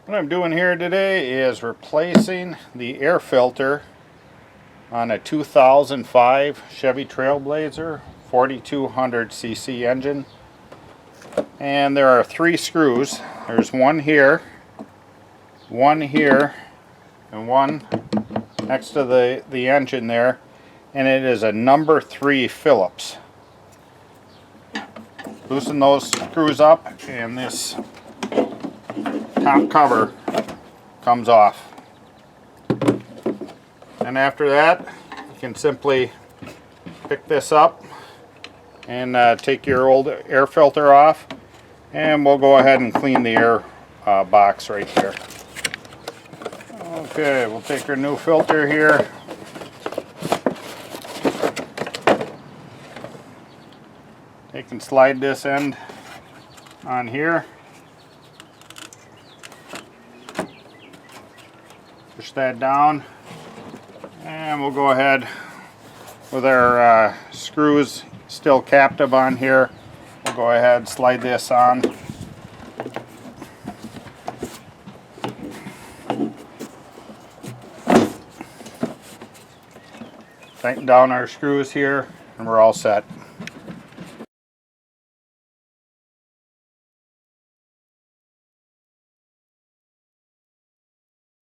What I'm doing here today is replacing the air filter on a 2005 Chevy Trailblazer 4200cc engine. And there are 3 screws. There's one here, and one next to the engine there. And it is a number 3 Phillips. Loosen those screws up and this top cover comes off. And after that, you can simply pick this up and take your old air filter off, and we'll go ahead and clean the air box right there. Okay, we'll take our new filter here. You can slide this end on here. Push that down, and we'll go ahead with our screws still captive on here. We'll go ahead and slide this on. Tighten down our screws here, and we're all set.